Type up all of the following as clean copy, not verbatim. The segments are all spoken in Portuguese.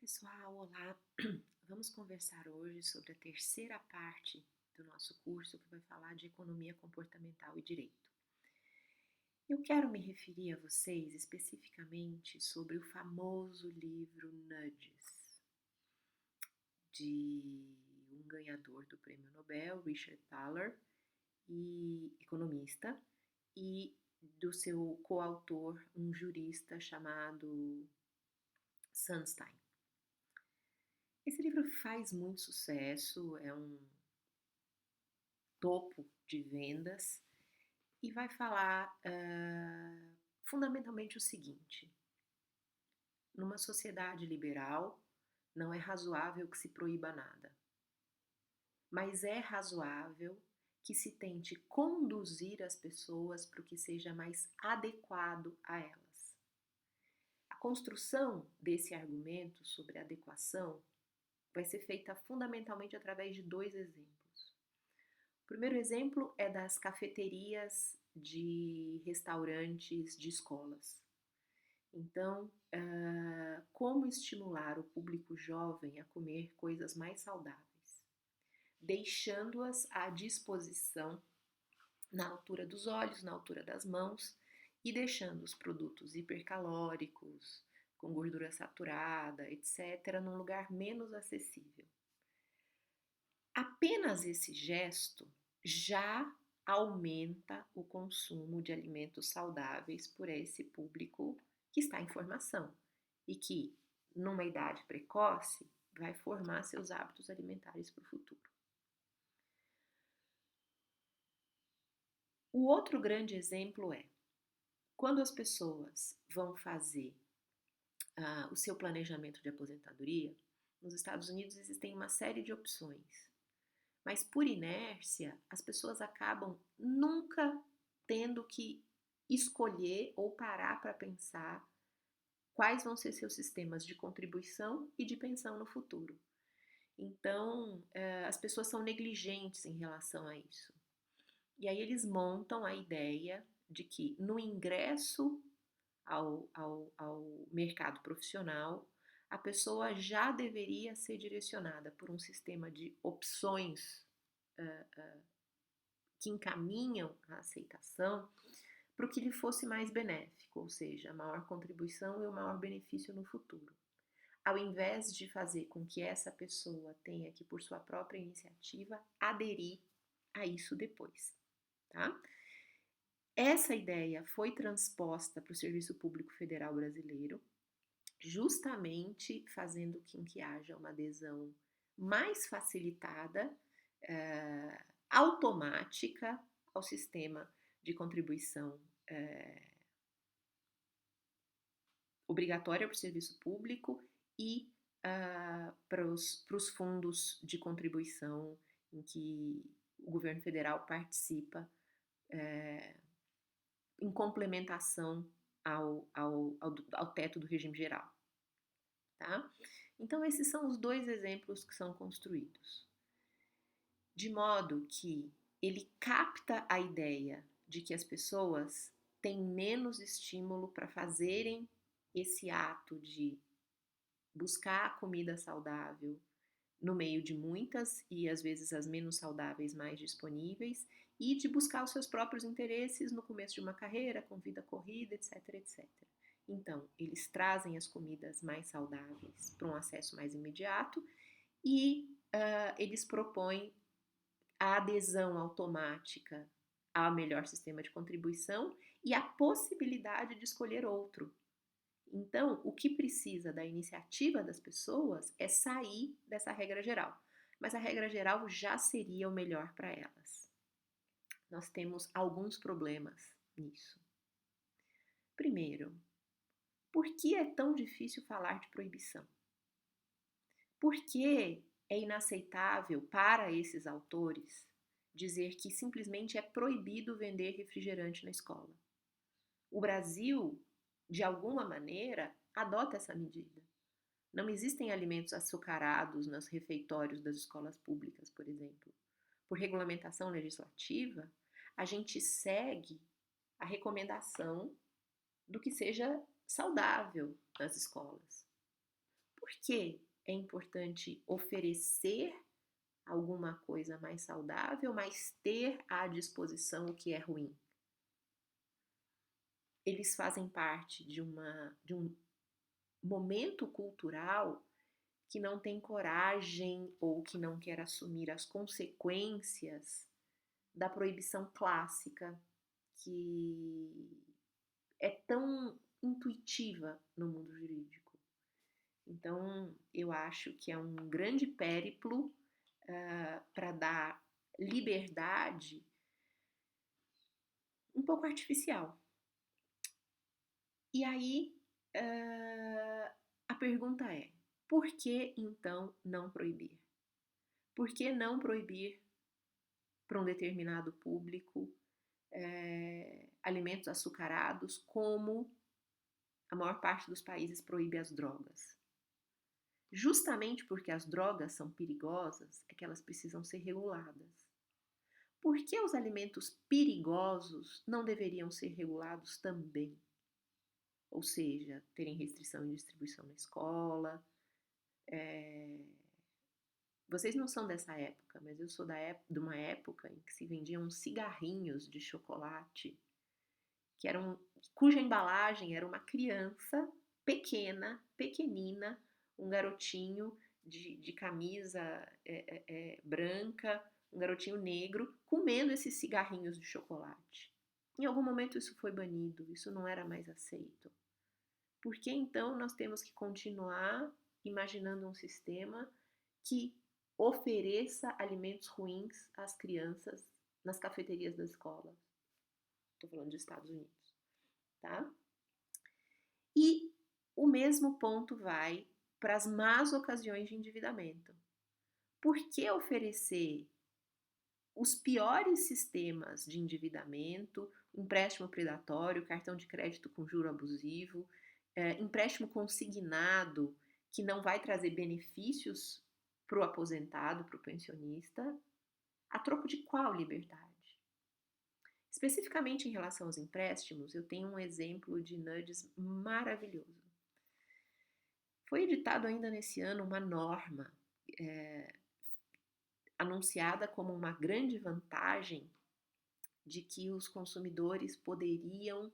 Pessoal, olá! Vamos conversar hoje sobre a terceira parte do nosso curso que vai falar de economia comportamental e direito. Eu quero me referir a vocês especificamente sobre o famoso livro Nudges, de um ganhador do Prêmio Nobel, Richard Thaler, e economista, e do seu coautor, um jurista chamado Sunstein. Esse livro faz muito sucesso, é um topo de vendas e vai falar fundamentalmente o seguinte: numa sociedade liberal, não é razoável que se proíba nada, mas é razoável que se tente conduzir as pessoas para o que seja mais adequado a elas. A construção desse argumento sobre adequação vai ser feita fundamentalmente através de dois exemplos. O primeiro exemplo é das cafeterias de restaurantes de escolas. Então, como estimular o público jovem a comer coisas mais saudáveis, deixando-as à disposição na altura dos olhos, na altura das mãos, e deixando os produtos hipercalóricos, com gordura saturada, etc., num lugar menos acessível. Apenas esse gesto já aumenta o consumo de alimentos saudáveis por esse público que está em formação e que, numa idade precoce, vai formar seus hábitos alimentares para o futuro. O outro grande exemplo é quando as pessoas vão fazer o seu planejamento de aposentadoria. Nos Estados Unidos existem uma série de opções. Mas por inércia, as pessoas acabam nunca tendo que escolher ou parar para pensar quais vão ser seus sistemas de contribuição e de pensão no futuro. Então, as pessoas são negligentes em relação a isso. E aí eles montam a ideia de que no ingresso ao mercado profissional, a pessoa já deveria ser direcionada por um sistema de opções que encaminham a aceitação para o que lhe fosse mais benéfico, ou seja, a maior contribuição e o maior benefício no futuro. Ao invés de fazer com que essa pessoa tenha que, por sua própria iniciativa, aderir a isso depois, tá? Essa ideia foi transposta para o Serviço Público Federal Brasileiro, justamente fazendo com que haja uma adesão mais facilitada, automática ao sistema de contribuição obrigatória para o serviço público e para os fundos de contribuição em que o governo federal participa em complementação ao teto do regime geral. Tá? Então, esses são os dois exemplos que são construídos. De modo que ele capta a ideia de que as pessoas têm menos estímulo para fazerem esse ato de buscar a comida saudável no meio de muitas e às vezes as menos saudáveis mais disponíveis e de buscar os seus próprios interesses no começo de uma carreira, com vida corrida, etc, etc. Então, eles trazem as comidas mais saudáveis para um acesso mais imediato e eles propõem a adesão automática ao melhor sistema de contribuição e a possibilidade de escolher outro. Então, o que precisa da iniciativa das pessoas é sair dessa regra geral. Mas a regra geral já seria o melhor para elas. Nós temos alguns problemas nisso. Primeiro, por que é tão difícil falar de proibição? Por que é inaceitável para esses autores dizer que simplesmente é proibido vender refrigerante na escola? O Brasil, de alguma maneira, adota essa medida. Não existem alimentos açucarados nos refeitórios das escolas públicas, por exemplo. Por regulamentação legislativa, a gente segue a recomendação do que seja saudável nas escolas. Por que é importante oferecer alguma coisa mais saudável, mas ter à disposição o que é ruim? Eles fazem parte de um momento cultural que não tem coragem ou que não quer assumir as consequências da proibição clássica que é tão intuitiva no mundo jurídico. Então, eu acho que é um grande périplo para dar liberdade um pouco artificial. E aí, a pergunta é: por que então não proibir? Por que não proibir para um determinado público alimentos açucarados, como a maior parte dos países proíbe as drogas? Justamente porque as drogas são perigosas, é que elas precisam ser reguladas. Por que os alimentos perigosos não deveriam ser regulados também? Ou seja, terem restrição em distribuição na escola. Vocês não são dessa época, mas eu sou de uma época em que se vendiam cigarrinhos de chocolate, cuja embalagem era uma criança pequena, pequenina, um garotinho de camisa branca, um garotinho negro, comendo esses cigarrinhos de chocolate. Em algum momento isso foi banido, isso não era mais aceito. Por que então nós temos que continuar imaginando um sistema que ofereça alimentos ruins às crianças nas cafeterias da escola? Estou falando dos Estados Unidos, tá? E o mesmo ponto vai para as más ocasiões de endividamento. Por que oferecer os piores sistemas de endividamento, empréstimo predatório, cartão de crédito com juro abusivo, empréstimo consignado que não vai trazer benefícios para o aposentado, para o pensionista, a troco de qual liberdade? Especificamente em relação aos empréstimos, eu tenho um exemplo de nudges maravilhoso. Foi editado ainda nesse ano uma norma anunciada como uma grande vantagem de que os consumidores poderiam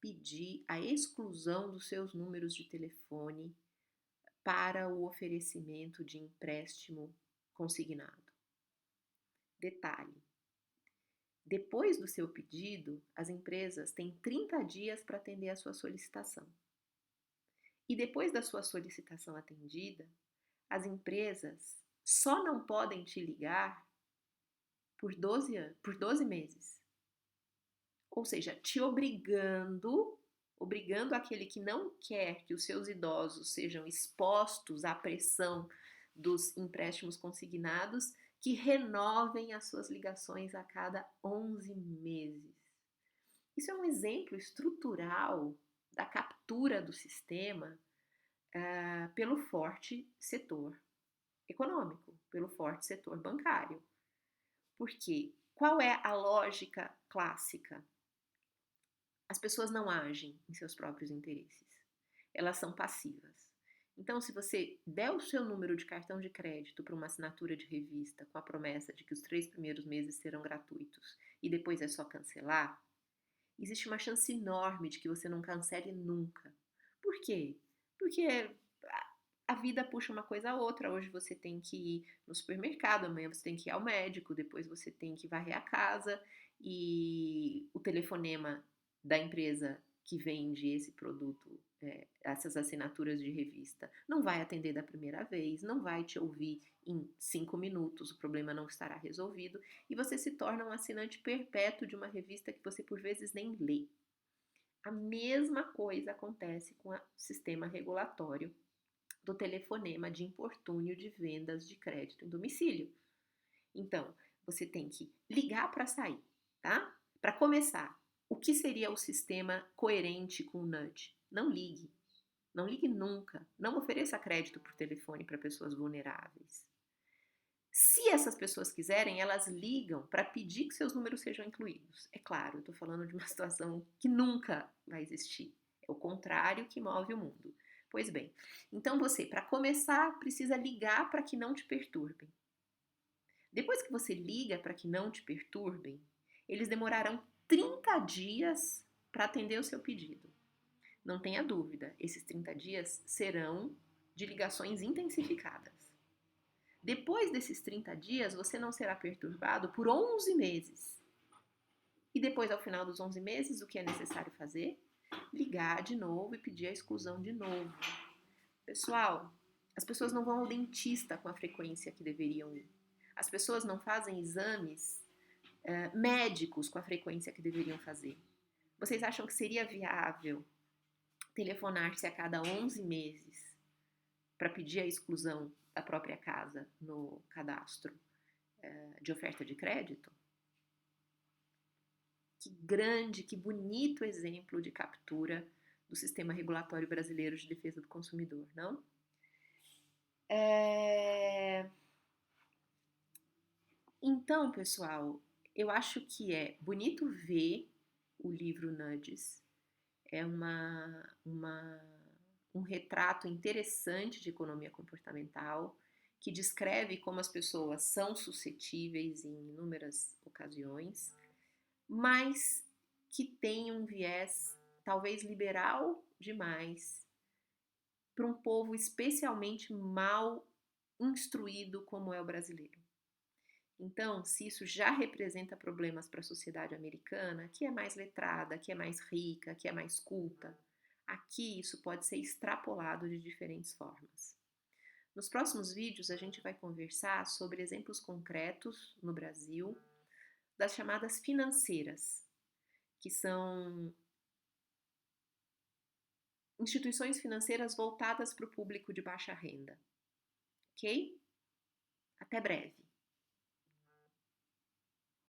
pedir a exclusão dos seus números de telefone para o oferecimento de empréstimo consignado. Detalhe: depois do seu pedido, as empresas têm 30 dias para atender a sua solicitação. E depois da sua solicitação atendida, as empresas só não podem te ligar por 12 meses. Ou seja, te obrigando aquele que não quer que os seus idosos sejam expostos à pressão dos empréstimos consignados, que renovem as suas ligações a cada 11 meses. Isso é um exemplo estrutural da captura do sistema pelo forte setor econômico, pelo forte setor bancário. Porque qual é a lógica clássica? As pessoas não agem em seus próprios interesses. Elas são passivas. Então, se você der o seu número de cartão de crédito para uma assinatura de revista com a promessa de que os 3 primeiros meses serão gratuitos e depois é só cancelar, existe uma chance enorme de que você não cancele nunca. Por quê? Porque a vida puxa uma coisa a outra. Hoje você tem que ir no supermercado, amanhã você tem que ir ao médico, depois você tem que varrer a casa e o telefonema da empresa que vende esse produto, essas assinaturas de revista, não vai atender da primeira vez, não vai te ouvir em 5 minutos, o problema não estará resolvido e você se torna um assinante perpétuo de uma revista que você por vezes nem lê. A mesma coisa acontece com o sistema regulatório do telefonema de importúnio de vendas de crédito em domicílio. Então, você tem que ligar para sair, tá? Para começar, o que seria o sistema coerente com o nudge? Não ligue. Não ligue nunca. Não ofereça crédito por telefone para pessoas vulneráveis. Se essas pessoas quiserem, elas ligam para pedir que seus números sejam incluídos. É claro, eu estou falando de uma situação que nunca vai existir. É o contrário que move o mundo. Pois bem, então você, para começar, precisa ligar para que não te perturbem. Depois que você liga para que não te perturbem, eles demorarão 30 dias para atender o seu pedido. Não tenha dúvida, esses 30 dias serão de ligações intensificadas. Depois desses 30 dias, você não será perturbado por 11 meses. E depois, ao final dos 11 meses, o que é necessário fazer? Ligar de novo e pedir a exclusão de novo. Pessoal, as pessoas não vão ao dentista com a frequência que deveriam ir. As pessoas não fazem exames médicos com a frequência que deveriam fazer. Vocês acham que seria viável telefonar-se a cada 11 meses para pedir a exclusão da própria casa no cadastro de oferta de crédito? Que grande, que bonito exemplo de captura do sistema regulatório brasileiro de defesa do consumidor, não? Então, pessoal, eu acho que é bonito ver o livro Nudges. É um retrato interessante de economia comportamental que descreve como as pessoas são suscetíveis em inúmeras ocasiões, mas que tem um viés talvez liberal demais para um povo especialmente mal instruído como é o brasileiro. Então, se isso já representa problemas para a sociedade americana, que é mais letrada, que é mais rica, que é mais culta, aqui isso pode ser extrapolado de diferentes formas. Nos próximos vídeos, a gente vai conversar sobre exemplos concretos no Brasil das chamadas financeiras, que são instituições financeiras voltadas para o público de baixa renda. Ok? Até breve!